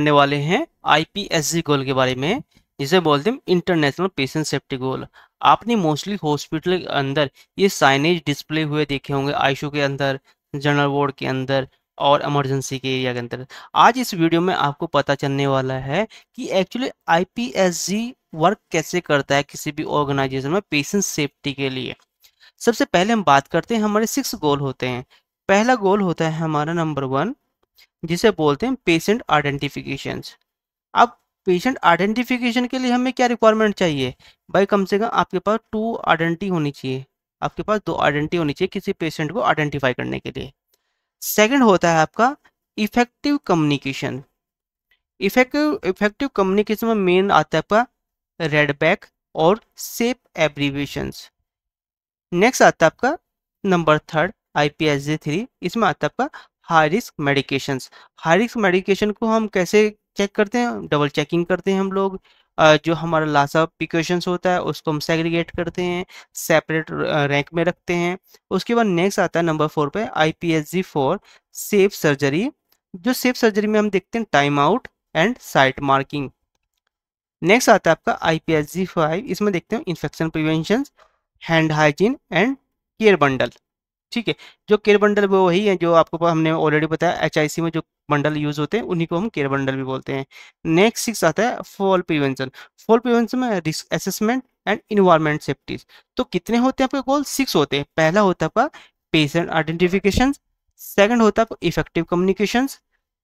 करने वाले हैं आईपीएससी गोल के बारे में, जिसे बोलते हैं इंटरनेशनल पेशेंट सेफ्टी गोल। आपने मोस्टली हॉस्पिटल के अंदर ये साइनेज डिस्प्ले हुए देखे होंगे, आईसीयू के अंदर, जनरल वार्ड के अंदर और इमरजेंसी के एरिया के अंदर। आज इस वीडियो में आपको पता चलने वाला है कि एक्चुअली आईपीएससी वर्क कैसे करता है किसी भी ऑर्गेनाइजेशन में पेशेंट सेफ्टी के लिए। सबसे पहले हम बात करते हैं, हमारे 6 गोल होते हैं। पहला गोल होता है हमारा नंबर 1, जिसे बोलते हैं पेशेंट आइडेंटिफिकेशन। अब पेशेंट आइडेंटिफिकेशन के लिए हमें क्या रिक्वायरमेंट चाहिए भाई? कम से कम आपके पास 2 आइडेंटिटी होनी चाहिए, आपके पास 2 आइडेंटिटी होनी चाहिए किसी पेशेंट को आइडेंटिफाई करने के लिए। सेकंड होता है आपका इफेक्टिव कम्युनिकेशन। इफेक्टिव कम्युनिकेशन में मेन आता है आपका रेड बैक और सेफ एब्रीविएशंस। नेक्स्ट आता है आपका नंबर 3 IPSJ-3, इसमें आता है आपका high risk medications. High risk medication को हम कैसे चेक करते हैं? डबल चेकिंग करते हैं हम लोग। जो हमारा लासा प्रिकॉशंस होता है उसको हम सेग्रीगेट करते हैं, सेपरेट रैंक में रखते हैं। उसके बाद नेक्स्ट आता है नंबर 4 पे IPSJ-4 सेफ सर्जरी। जो सेफ सर्जरी में हम देखते हैं time out and site marking. Next आता है आपका IPSJ-5, इसमें देखते हैं infection prevention, hand hygiene and care bundle. ठीक है, जो केयर बंडल वो वही है जो आपको हमने ऑलरेडी बताया, HIC में जो बंडल यूज होते हैं उन्हीं को हम केयर बंडल भी बोलते हैं। नेक्स्ट 6 आता है फॉल प्रिवेंशन। फॉल प्रिवेंशन में risk assessment and environment safety. तो कितने होते हैं आपके गोल? 6 होते हैं। पहला होता है आपका पेशेंट आइडेंटिफिकेशन, सेकंड होता है इफेक्टिव कम्युनिकेशन,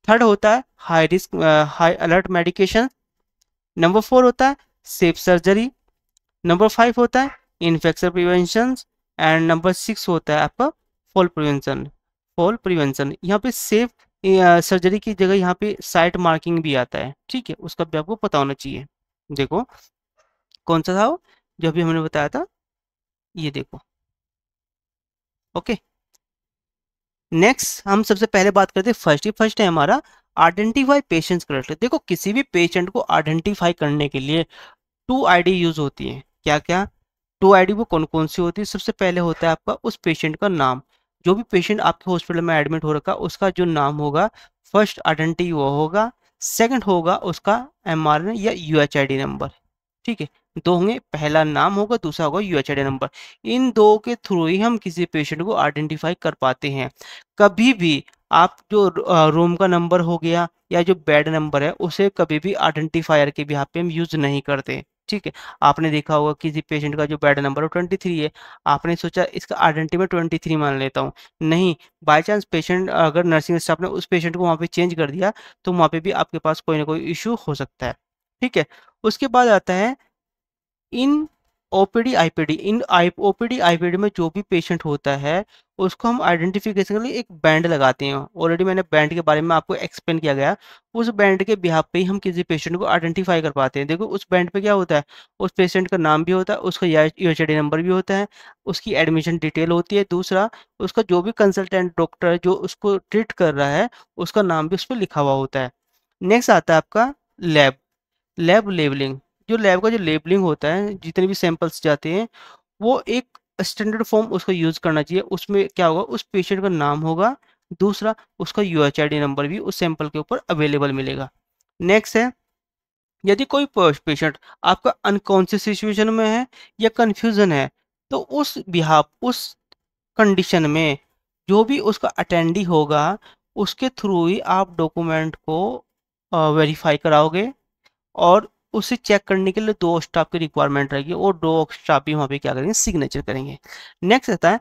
थर्ड होता है high risk high alert medication, number 4 होता है सेफ सर्जरी, नंबर 5 होता है इन्फेक्शन प्रिवेंशन एंड नंबर 6 होता है आपका फॉल प्रिवेंशन। फॉल प्रिवेंशन यहाँ पे सेफ सर्जरी की जगह यहाँ पे साइट मार्किंग भी आता है। ठीक है, उसका भी आपको पता होना चाहिए। देखो कौन सा था वो जो अभी हमने बताया था, ये देखो। ओके, नेक्स्ट हम सबसे पहले बात करते हैं फर्स्ट है हमारा आइडेंटिफाई पेशेंट्स करेक्टली। देखो किसी भी पेशेंट को आइडेंटिफाई करने के लिए 2 आईडी यूज होती है। क्या क्या 2 आईडी वो कौन कौन सी होती है? सबसे पहले होता है आपका उस पेशेंट का नाम। जो भी पेशेंट आपके हॉस्पिटल में एडमिट हो रखा उसका जो नाम होगा, फर्स्ट आइडेंटिटी वो होगा। सेकंड होगा उसका MRN या UHID नंबर। ठीक है, 2 होंगे, पहला नाम होगा, दूसरा होगा UHID नंबर। इन 2 के थ्रू ही हम किसी पेशेंट को आइडेंटिफाई कर पाते हैं। कभी भी आप जो रूम का नंबर हो गया या जो बेड नंबर है उसे कभी भी आइडेंटिफायर के बिहाफ पे हम यूज नहीं करते। ठीक है, आपने देखा होगा किसी पेशेंट का जो बेड नंबर है 23 है, आपने सोचा इसका आइडेंटिटी में 23 मान लेता हूँ। नहीं, बाय चांस पेशेंट अगर नर्सिंग स्टाफ ने उस पेशेंट को वहाँ पे चेंज कर दिया तो वहाँ पे भी आपके पास कोई ना कोई इशू हो सकता है। ठीक है, उसके बाद आता है इन ओपीडी आईपीडी। इन ओपीडी आईपीडी में जो भी पेशेंट होता है उसको हम आइडेंटिफिकेशन के लिए एक बैंड लगाते हैं। ऑलरेडी मैंने बैंड के बारे में आपको एक्सप्लेन किया गया। उस बैंड के बिहाफ पे ही हम किसी पेशेंट को आइडेंटिफाई कर पाते हैं। देखो उस बैंड पे क्या होता है, उस पेशेंट का नाम भी होता है, उसका UHID नंबर भी होता है, उसकी एडमिशन डिटेल होती है, दूसरा उसका जो भी कंसल्टेंट डॉक्टर जो उसको ट्रीट कर रहा है उसका नाम भी उस पर लिखा हुआ होता है। नेक्स्ट आता है आपका लैब लैब लेबलिंग। जो लैब का जो लेबलिंग होता है, जितने भी सैंपल्स जाते हैं वो एक स्टैंडर्ड फॉर्म उसको यूज करना चाहिए। उसमें क्या होगा, उस पेशेंट का नाम होगा, दूसरा उसका UHID नंबर भी उस सैंपल के ऊपर अवेलेबल मिलेगा। नेक्स्ट है, यदि कोई पेशेंट आपका अनकॉन्शियस सिचुएशन में है या कंफ्यूजन है तो उस बिहाफ उस कंडीशन में जो भी उसका अटेंडी होगा उसके थ्रू ही आप डॉक्यूमेंट को वेरीफाई कराओगे। और उसे चेक करने के लिए 2 स्टाफ की रिक्वायरमेंट रहेगी और 2 स्टाफ भी वहाँ पे क्या करेंगे, सिग्नेचर करेंगे। नेक्स्ट आता है,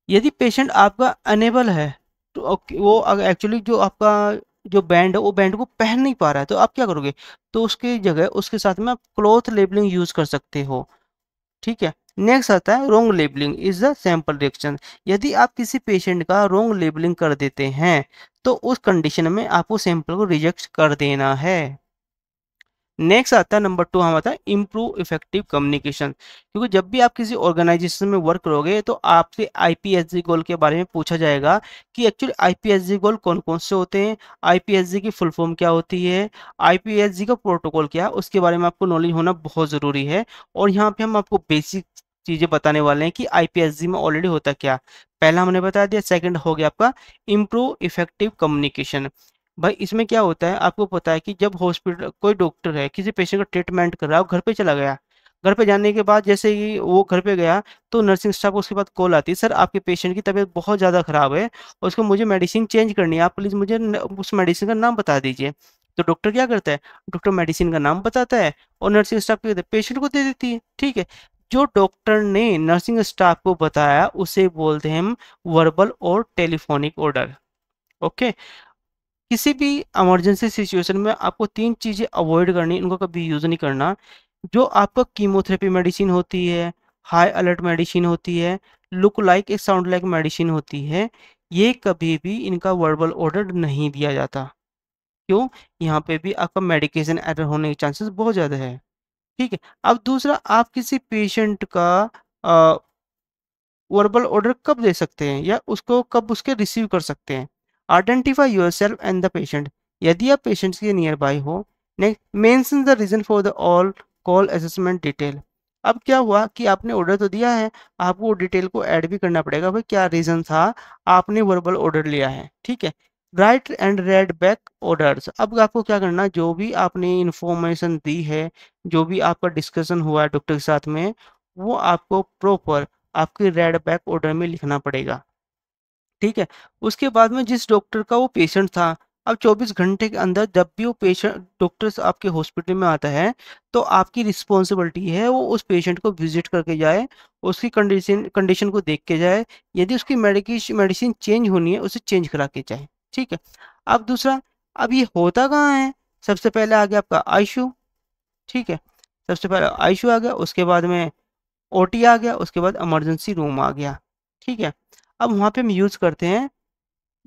यदि पेशेंट आपका अनेबल है तो वो एक्चुअली जो आपका जो बैंड है वो बैंड को पहन नहीं पा रहा है तो आप क्या करोगे? तो उसकी जगह उसके साथ में आप क्लॉथ लेबलिंग यूज कर सकते हो। ठीक है, नेक्स्ट आता है wrong labelling is the sample reaction. यदि आप किसी पेशेंट का रोंग लेबलिंग कर देते हैं तो उस कंडीशन में आपको सैंपल को रिजेक्ट कर देना है। नेक्स्ट आता है नंबर 2 हमारा आता है इम्प्रूव इफेक्टिव कम्युनिकेशन। क्योंकि जब भी आप किसी ऑर्गेनाइजेशन में वर्क करोगे तो आपसे आईपीएसजी गोल के बारे में पूछा जाएगा कि एक्चुअली आईपीएसजी गोल कौन कौन से होते हैं, आईपीएसजी की फुल फॉर्म क्या होती है, आईपीएसजी का प्रोटोकॉल क्या है, उसके बारे में आपको नॉलेज होना बहुत ज़रूरी है। और यहाँ पे हम आपको बेसिक चीज़ें बताने वाले हैं कि आईपीएसजी में ऑलरेडी होता क्या। पहला हमने बता दिया, सेकंड हो गया आपका इम्प्रूव इफेक्टिव कम्युनिकेशन। भाई इसमें क्या होता है, आपको पता है कि जब हॉस्पिटल कोई डॉक्टर है किसी पेशेंट का ट्रीटमेंट कर रहा है, वो घर पे चला गया, घर पे जाने के बाद जैसे ही वो घर पे गया तो नर्सिंग स्टाफ को उसके बाद कॉल आती है, सर आपके पेशेंट की तबीयत बहुत ज़्यादा ख़राब है और उसको मुझे मेडिसिन चेंज करनी है, आप प्लीज़ मुझे उस मेडिसिन का नाम बता दीजिए। तो डॉक्टर क्या करता है, डॉक्टर मेडिसिन का नाम बताता है और नर्सिंग स्टाफ क्या पेशेंट को दे देती है। ठीक है, जो डॉक्टर ने नर्सिंग स्टाफ को बताया उसे बोलते हैं हम वर्बल और टेलीफोनिक ऑर्डर। ओके, किसी भी इमरजेंसी सिचुएशन में आपको 3 चीज़ें अवॉइड करनी, इनको कभी यूज़ नहीं करना। जो आपका कीमोथेरेपी मेडिसिन होती है, हाई अलर्ट मेडिसिन होती है, look like a sound like medicine होती है, ये कभी भी इनका वर्बल ऑर्डर नहीं दिया जाता। क्यों? यहाँ पे भी आपका मेडिकेशन एरर होने के चांसेस बहुत ज़्यादा है। ठीक है? अब दूसरा, आप किसी पेशेंट का अ, वर्बल ऑर्डर कब दे सकते हैं या उसको कब उसके रिसीव कर सकते हैं। Identify yourself and the patient. यदि आप पेशेंट के नियर बाय हो, next mention the reason for the all call assessment detail. अब क्या हुआ कि आपने ऑर्डर तो दिया है, आपको वो डिटेल को ऐड भी करना पड़ेगा, भाई क्या रीजन था आपने वर्बल ऑर्डर लिया है। ठीक है, right and red back orders. अब आपको क्या करना, जो भी आपने इंफॉर्मेशन दी है, जो भी आपका डिस्कशन हुआ है डॉक्टर के साथ में, वो आपको प्रॉपर आपके रेड बैक ऑर्डर में लिखना पड़ेगा। ठीक है, उसके बाद में जिस डॉक्टर का वो पेशेंट था, अब 24 घंटे के अंदर जब भी वो पेशेंट डॉक्टर आपके हॉस्पिटल में आता है, तो आपकी रिस्पॉन्सिबिलिटी है वो उस पेशेंट को विजिट करके जाए, उसकी कंडीशन कंडीशन को देख के जाए, यदि उसकी मेडिसिन चेंज होनी है उसे चेंज करा के जाए। ठीक है, अब दूसरा, अब ये होता कहाँ है, सबसे पहले आ गया आपका आईसीयू। ठीक है, सबसे पहले आईसीयू आ गया, उसके बाद में ओटी आ गया, उसके बाद इमरजेंसी रूम आ गया। ठीक है, अब वहाँ पे हम यूज़ करते हैं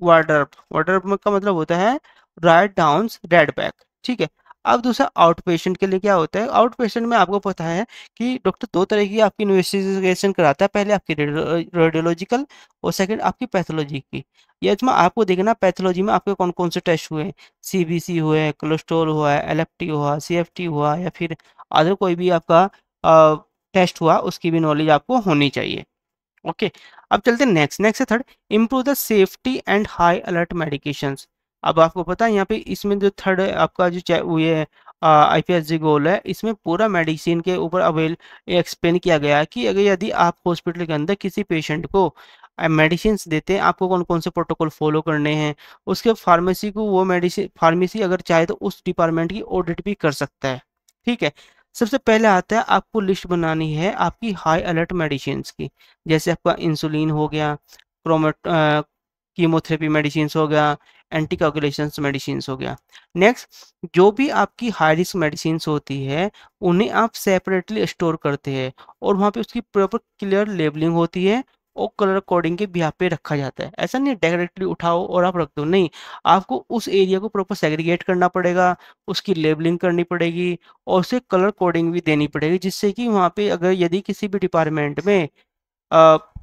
वार्डरोब। वार्डरोब का मतलब होता है राइट डाउन्स रेड बैक। ठीक है, अब दूसरा आउट पेशेंट के लिए क्या होता है, आउट पेशेंट में आपको पता है कि डॉक्टर 2 तरह की आपकी इन्वेस्टिगेशन कराता है, पहले आपकी रेडियोलॉजिकल और सेकंड आपकी पैथोलॉजी की। ये इसमें आपको देखना पैथोलॉजी में आपके कौन-कौन से टेस्ट हुए हैं, सीबीसी हुए हैं, कोलेस्ट्रॉल हुआ है, एलएफटी हुआ, सीएफटी हुआ या फिर अदर कोई भी आपका टेस्ट हुआ, उसकी भी नॉलेज आपको होनी चाहिए। ओके, अब चलते हैं नेक्स्ट। नेक्स्ट है third, improve the safety and high alert medications. अब आपको पता है यहाँ पे इसमें जो थर्ड है आपका जो वो ये आईपीएसजी गोल है, इसमें पूरा मेडिसिन के ऊपर एक्सप्लेन किया गया है कि अगर यदि आप हॉस्पिटल के अंदर किसी पेशेंट को मेडिसिन देते हैं, आपको कौन कौन से प्रोटोकॉल फॉलो करने हैं, उसके फार्मेसी को वो मेडिसिन फार्मेसी अगर चाहे तो उस डिपार्टमेंट की ऑडिट भी कर सकता है। ठीक है, सबसे पहले आता है आपको लिस्ट बनानी है आपकी हाई अलर्ट मेडिसिन्स की, जैसे आपका इंसुलिन हो गया, कीमोथेरेपी मेडिसिन्स हो गया, एंटीकोगुलेशंस मेडिसिन्स हो गया। नेक्स्ट, जो भी आपकी हाई रिस्क मेडिसिन्स होती है, उन्हें आप सेपरेटली स्टोर करते हैं और वहाँ पे उसकी प्रॉपर क्लियर लेबलिंग होती है और कलर कोडिंग के बिहाफ पे रखा जाता है। ऐसा नहीं डायरेक्टली उठाओ और आप रख दो, नहीं, आपको उस एरिया को प्रॉपर सेग्रीगेट करना पड़ेगा, उसकी लेबलिंग करनी पड़ेगी और उसे कलर कोडिंग भी देनी पड़ेगी, जिससे कि वहाँ पे अगर यदि किसी भी डिपार्टमेंट में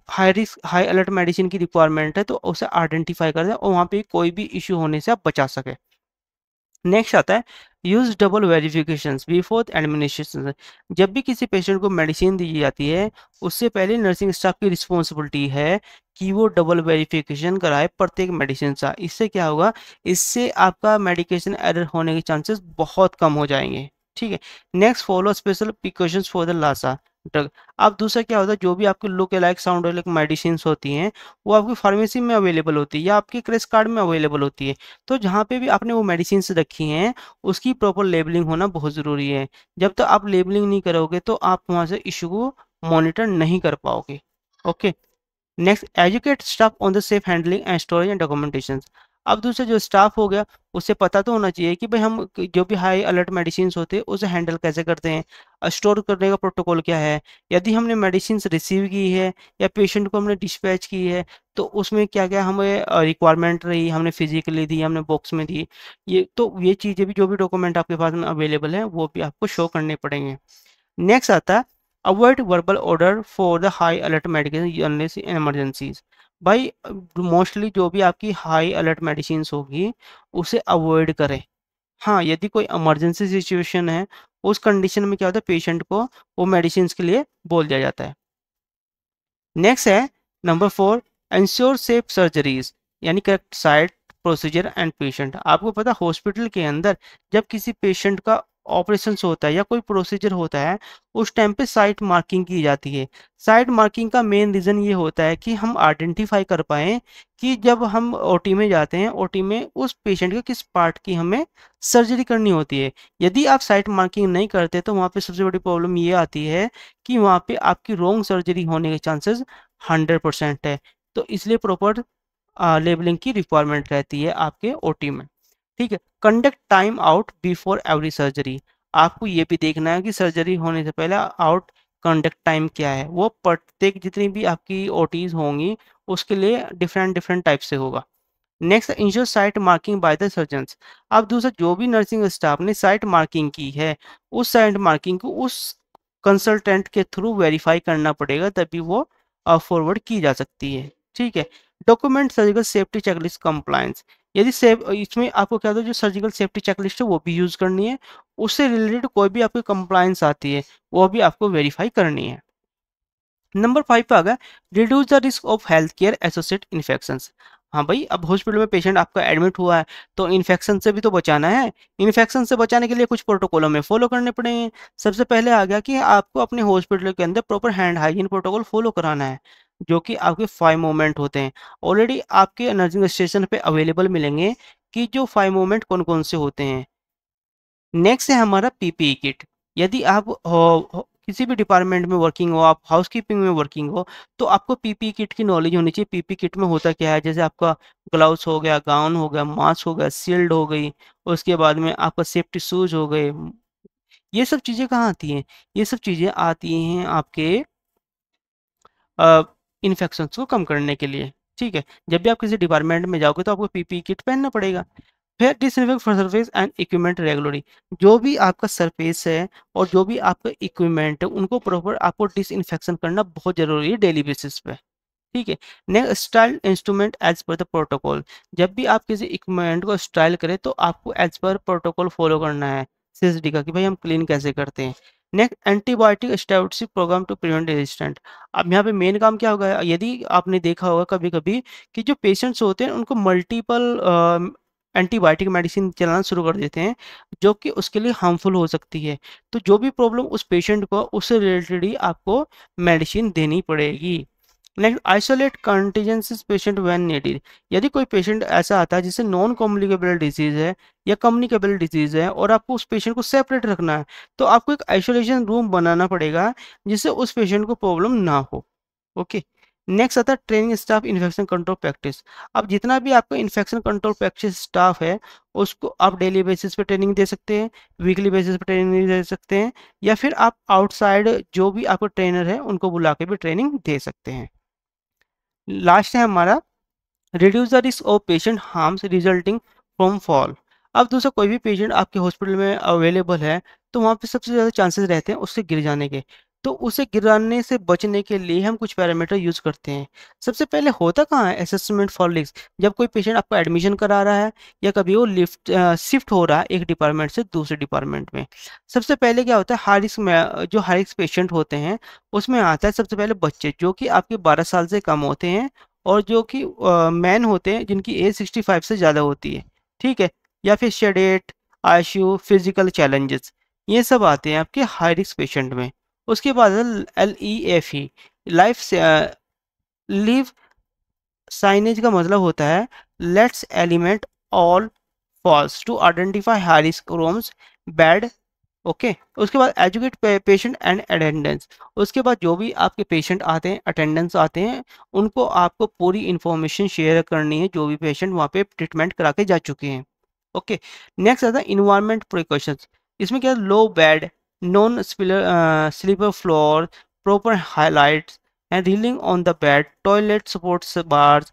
high risk high alert medicine की रिक्वायरमेंट है तो उसे आइडेंटिफाई कर दें और वहाँ पे कोई भी इश्यू होने से आप बचा सकें। नेक्स्ट आता है use double verifications before administration. जब भी किसी पेशेंट को मेडिसिन दी जाती है, उससे पहले नर्सिंग स्टाफ की रिस्पॉन्सिबिलिटी है कि वो डबल वेरिफिकेशन कराए प्रत्येक मेडिसिन का। इससे क्या होगा, इससे आपका मेडिकेशन एरर होने के चांसेस बहुत कम हो जाएंगे। ठीक है, next follow special precautions for the LASA drug. अब दूसरा क्या होता है, जो भी आपके look like sound like medicine होती हैं, वो आपकी फार्मेसी में अवेलेबल होती है या आपके क्रेडिट कार्ड में अवेलेबल होती है। तो जहाँ पे भी आपने वो मेडिसिन्स रखी हैं, उसकी प्रॉपर लेबलिंग होना बहुत ज़रूरी है। जब तक आप लेबलिंग नहीं करोगे तो आप वहाँ से इश्यू को मॉनिटर नहीं कर पाओगे। Okay, next educate staff on the safe handling and storage and documentation. अब दूसरा जो स्टाफ हो गया, उसे पता तो होना चाहिए कि भाई हम जो भी हाई अलर्ट मेडिसिन होते हैं उसे हैंडल कैसे करते हैं, स्टोर करने का प्रोटोकॉल क्या है, यदि हमने मेडिसिन रिसीव की है या पेशेंट को हमने डिस्पैच की है तो उसमें क्या क्या हमें रिक्वायरमेंट रही, हमने फिजिकली दी, हमने बॉक्स में दी, ये चीज़ें भी जो भी डॉक्यूमेंट आपके पास में अवेलेबल है वो भी आपको शो करने पड़ेंगे। नेक्स्ट आता है avoid verbal order for the high alert medication unless in emergencies. भाई मोस्टली जो भी आपकी हाई अलर्ट मेडिसिन होगी उसे अवॉइड करें। हाँ, यदि कोई इमरजेंसी सिचुएशन है, उस कंडीशन में क्या होता है पेशेंट को वो मेडिसिन के लिए बोल दिया जाता है। नेक्स्ट है नंबर 4, इंश्योर सेफ सर्जरीज, यानी correct site procedure and patient. आपको पता हॉस्पिटल के अंदर जब किसी पेशेंट का ऑपरेशन होता है या कोई प्रोसीजर होता है, उस टाइम पे साइट मार्किंग की जाती है। साइट मार्किंग का मेन रीज़न ये होता है कि हम आइडेंटिफाई कर पाएँ कि जब हम ओटी में जाते हैं, ओटी में उस पेशेंट के किस पार्ट की हमें सर्जरी करनी होती है। यदि आप साइट मार्किंग नहीं करते तो वहाँ पे सबसे बड़ी प्रॉब्लम ये आती है कि वहाँ पे आपकी रॉन्ग सर्जरी होने के चांसेस 100% है। तो इसलिए प्रॉपर लेबलिंग की रिक्वायरमेंट रहती है आपके ओटी में। ठीक है। Conduct time out before every surgery. आपको ये भी देखना है कि सर्जरी होने से पहले आउट कंडक्ट टाइम क्या है। वो प्रत्येक जितनी भी आपकी ओटीज होंगी उसके लिए डिफरेंट डिफरेंट टाइप से होगा। Next, ensure site marking by the surgeons. अब दूसरा, जो भी नर्सिंग स्टाफ ने साइट मार्किंग की है, उस साइट मार्किंग को उस कंसल्टेंट के थ्रू वेरीफाई करना पड़ेगा, तभी वो फॉरवर्ड की जा सकती है। ठीक है। Document surgical safety checklist compliance. यदि सेफ इसमें आपको क्या था, जो सर्जिकल सेफ्टी चेकलिस्ट है वो भी यूज करनी है। उससे रिलेटेड कोई भी आपकी कंप्लायंस आती है वो भी आपको वेरीफाई करनी है। नंबर 5 पे आ गया, reduce the risk of health care associate infections. हाँ भाई, अब हॉस्पिटल में पेशेंट आपका एडमिट हुआ है तो इन्फेक्शन से भी तो बचाना है। इन्फेक्शन से बचाने के लिए कुछ प्रोटोकॉल हमें फॉलो करने पड़ेंगे। सबसे पहले आ गया कि आपको अपने हॉस्पिटल के अंदर proper hand hygiene protocol follow कराना है, जो कि आपके 5 मूवमेंट होते हैं। ऑलरेडी आपके नर्सिंग स्टेशन पे अवेलेबल मिलेंगे कि जो 5 मूवमेंट कौन कौन से होते हैं। नेक्स्ट है हमारा पीपीई किट। यदि आप किसी भी डिपार्टमेंट में वर्किंग हो, आप हाउसकीपिंग में वर्किंग हो, तो आपको पीपीई किट की नॉलेज होनी चाहिए। पीपीई किट में होता क्या है, जैसे आपका ग्लव्स हो गया, गाउन हो गया, मास्क हो गया, शील्ड हो गई, उसके बाद में आपका सेफ्टी शूज हो गए। ये सब चीज़ें कहाँ आती हैं? ये सब चीज़ें आती हैं आपके इन्फेक्शंस को कम करने के लिए। ठीक है। जब भी आप किसी डिपार्टमेंट में जाओगे तो आपको पीपीई किट पहनना पड़ेगा। फिर disinfect for surface and equipment regularly. जो भी आपका सरफेस है और जो भी आपका इक्विपमेंट है उनको प्रॉपर आपको डिसइंफेक्शन करना बहुत जरूरी है डेली बेसिस पे। ठीक है। Next, sterile instrument as per the protocol. जब भी आप किसी इक्विपमेंट को स्टाइल करें तो आपको एज पर प्रोटोकॉल फॉलो करना है सीएसडी का, कि भाई हम क्लीन कैसे करते हैं। Next, antibiotic steroid program to prevent resistant. अब यहाँ पे मेन काम क्या होगा, यदि आपने देखा होगा कभी कभी कि जो पेशेंट्स होते हैं उनको मल्टीपल एंटीबायोटिक मेडिसिन चलाना शुरू कर देते हैं, जो कि उसके लिए हार्मफुल हो सकती है। तो जो भी प्रॉब्लम उस पेशेंट को, उससे रिलेटेड ही आपको मेडिसिन देनी पड़ेगी। Next, isolate contingencies patient when needed. यदि कोई पेशेंट ऐसा आता है जिससे नॉन कम्युनिकेबल डिजीज है या कम्युनिकेबल डिजीज है और आपको उस पेशेंट को सेपरेट रखना है, तो आपको एक आइसोलेशन रूम बनाना पड़ेगा जिससे उस पेशेंट को प्रॉब्लम ना हो। ओके। नेक्स्ट आता है training staff infection control practice. अब जितना भी आपका इन्फेक्शन कंट्रोल प्रैक्टिस स्टाफ है उसको आप डेली बेसिस पे ट्रेनिंग दे सकते हैं, वीकली बेसिस पे ट्रेनिंग दे सकते हैं, या फिर आप आउटसाइड जो भी आपको ट्रेनर है उनको बुला के भी ट्रेनिंग दे सकते हैं। लास्ट है हमारा, reduce the risk of patient harms resulting from fall. अब दूसरा, कोई भी पेशेंट आपके हॉस्पिटल में अवेलेबल है तो वहाँ पे सबसे ज़्यादा चांसेस रहते हैं उससे गिर जाने के। तो उसे गिराने से बचने के लिए हम कुछ पैरामीटर यूज करते हैं। सबसे पहले होता कहाँ है, असेसमेंट फॉर रिस्क। जब कोई पेशेंट आपका एडमिशन करा रहा है या कभी वो शिफ्ट हो रहा है एक डिपार्टमेंट से दूसरे डिपार्टमेंट में, सबसे पहले क्या होता है, हाई रिस्क में जो हाई रिस्क पेशेंट होते हैं उसमें आता है सबसे पहले बच्चे जो कि आपके 12 साल से कम होते हैं, और जो कि मैन होते हैं जिनकी एज 65 से ज़्यादा होती है। ठीक है। या फिर शेडेट, आईसीयू, फिजिकल चैलेंजेस, ये सब आते हैं आपके हाई रिस्क पेशेंट में। उसके बाद LEFE, लाइफ लीव साइनेज का मतलब होता है let's element all falls to identify high risk rooms bed. Okay. उसके बाद एजुकेट पेशेंट एंड अटेंडेंस। उसके बाद जो भी आपके पेशेंट आते हैं, अटेंडेंस आते हैं, उनको आपको पूरी इंफॉर्मेशन शेयर करनी है जो भी पेशेंट वहाँ पे ट्रीटमेंट करा के जा चुके हैं। ओके। नेक्स्ट आता है इन्वायरमेंट प्रिकॉशंस। इसमें क्या, low bed, non slipper floor, proper highlights and railing on the bed, toilet supports bars,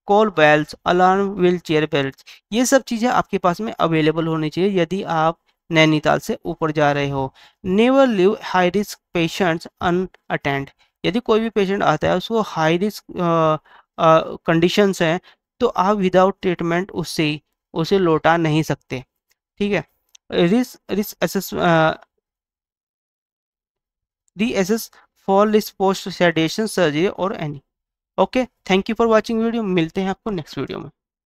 call bells, alarm, wheel chair belt, ये सब चीज़ें आपके पास में अवेलेबल होनी चाहिए यदि आप नैनीताल से ऊपर जा रहे हो। Never leave high risk patients unattended. यदि कोई भी पेशेंट आता है उसको हाई रिस्क कंडीशंस हैं तो आप विदाउट ट्रीटमेंट उससे उसे लौटा नहीं सकते। ठीक है। Risk risk assess reassess for risk post sedation surgery और any. Okay, thank you for watching video. मिलते हैं आपको नेक्स्ट वीडियो में।